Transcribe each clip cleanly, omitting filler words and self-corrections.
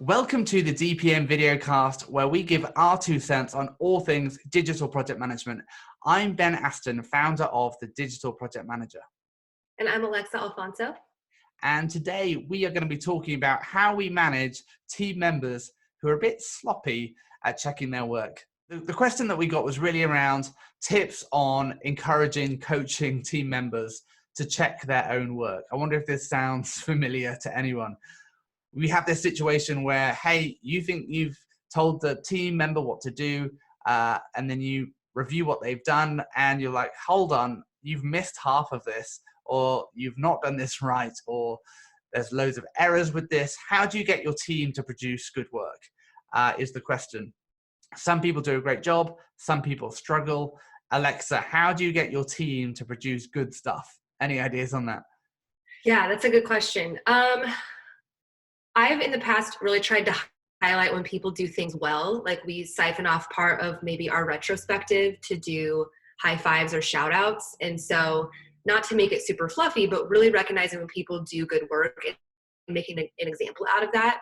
Welcome to the DPM videocast, where we give our 2 cents on all things digital project management. I'm Ben Aston, founder of the Digital Project Manager. And I'm Alexa Alfonso. And today we are going to be talking about how we manage team members who are a bit sloppy at checking their work. The question that we got was really around tips on encouraging, coaching team members to check their own work. I wonder if this sounds familiar to anyone. We have this situation where, hey, you think you've told the team member what to do, and then you review what they've done, and you're like, hold on, you've missed half of this, or you've not done this right, or there's loads of errors with this. How do you get your team to produce good work, is the question. Some people do a great job, some people struggle. Alexa, how do you get your team to produce good stuff? Any ideas on that? Yeah, that's a good question. I've in the past really tried to highlight when people do things well. Like we siphon off part of maybe our retrospective to do high fives or shout outs. And so not to make it super fluffy, but really recognizing when people do good work and making an example out of that,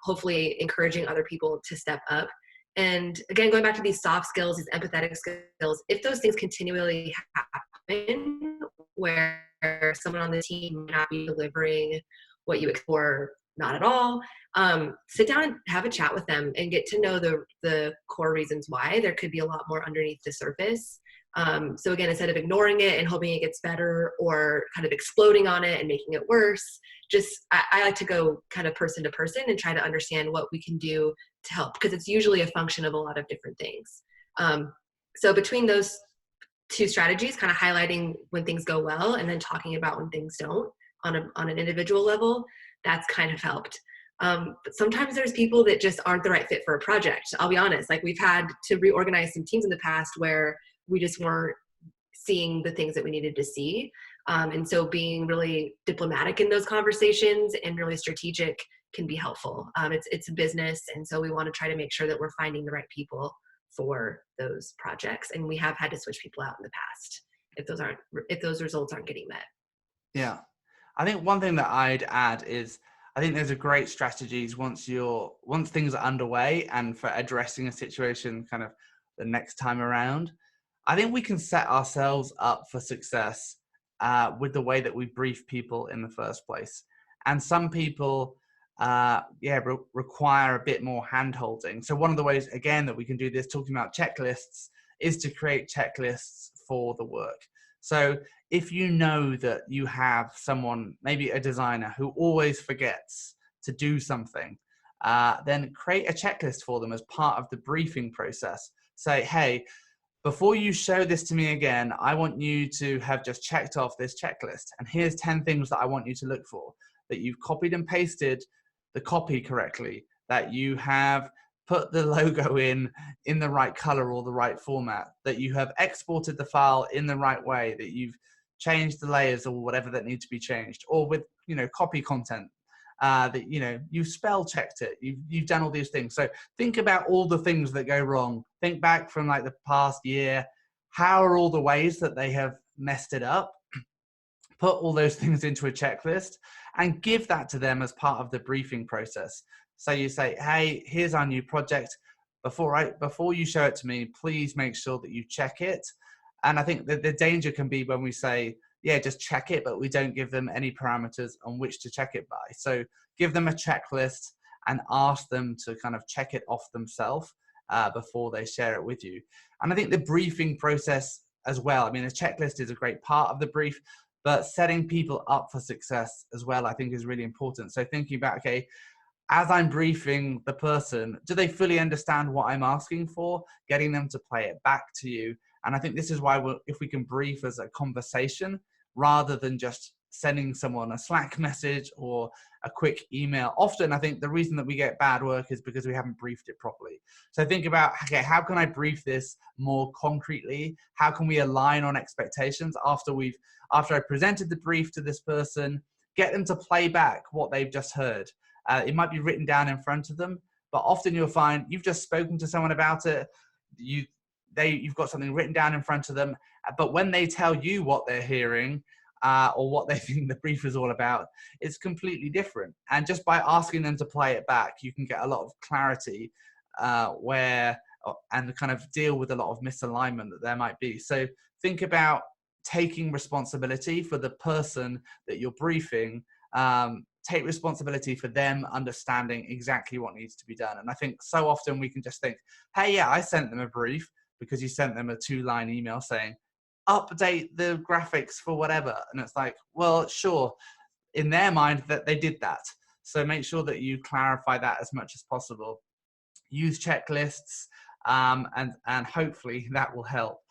hopefully encouraging other people to step up. And again, going back to these soft skills, these empathetic skills, if those things continually happen where someone on the team may not be delivering what you expect or not at all, sit down and have a chat with them and get to know the core reasons why. There could be a lot more underneath the surface. So again, instead of ignoring it and hoping it gets better or kind of exploding on it and making it worse, I like to go kind of person to person and try to understand what we can do to help, because it's usually a function of a lot of different things. So between those two strategies, kind of highlighting when things go well and then talking about when things don't on an individual level, that's kind of helped. But sometimes there's people that just aren't the right fit for a project. I'll be honest, like we've had to reorganize some teams in the past where we just weren't seeing the things that we needed to see. And so being really diplomatic in those conversations and really strategic can be helpful. It's a business, and so we want to try to make sure that we're finding the right people for those projects. And we have had to switch people out in the past if those results aren't getting met. Yeah. I think one thing that I'd add is I think there's a great strategies once things are underway and for addressing a situation kind of the next time around. I think we can set ourselves up for success with the way that we brief people in the first place. And some people require a bit more hand-holding. So one of the ways, again, that we can do this, talking about checklists, is to create checklists for the work. So if you know that you have someone, maybe a designer, who always forgets to do something, then create a checklist for them as part of the briefing process. Say, hey, before you show this to me again, I want you to have just checked off this checklist. And here's 10 things that I want you to look for: that you've copied and pasted the copy correctly, that you have put the logo in the right color or the right format, that you have exported the file in the right way, that you've changed the layers or whatever that need to be changed, or with copy content, that you've spell checked it, you've done all these things. So think about all the things that go wrong. Think back from like the past year. How are all the ways that they have messed it up? Put all those things into a checklist and give that to them as part of the briefing process. So you say, hey, here's our new project. Before you show it to me, please make sure that you check it. And I think that the danger can be when we say, yeah, just check it, but we don't give them any parameters on which to check it by. So give them a checklist and ask them to kind of check it off themselves before they share it with you. And I think the briefing process as well, I mean, a checklist is a great part of the brief, but setting people up for success as well, I think, is really important. So thinking about, okay, as I'm briefing the person, do they fully understand what I'm asking for? Getting them to play it back to you. And I think this is why if we can brief as a conversation rather than just sending someone a Slack message or a quick email. Often, I think the reason that we get bad work is because we haven't briefed it properly. So think about, okay, how can I brief this more concretely? How can we align on expectations after I presented the brief to this person? Get them to play back what they've just heard. It might be written down in front of them, but often you'll find you've just spoken to someone about it. You've got something written down in front of them, but when they tell you what they're hearing, or what they think the brief is all about, it's completely different. And just by asking them to play it back, you can get a lot of clarity and kind of deal with a lot of misalignment that there might be. So think about taking responsibility for the person that you're briefing. Take responsibility for them understanding exactly what needs to be done. And I think so often we can just think, hey, yeah, I sent them a brief, because you sent them a 2-line email saying, update the graphics for whatever. And it's like, well, sure, in their mind that they did that. So make sure that you clarify that as much as possible. Use checklists, and hopefully that will help.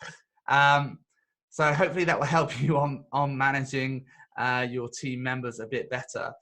So hopefully that will help you on managing your team members a bit better.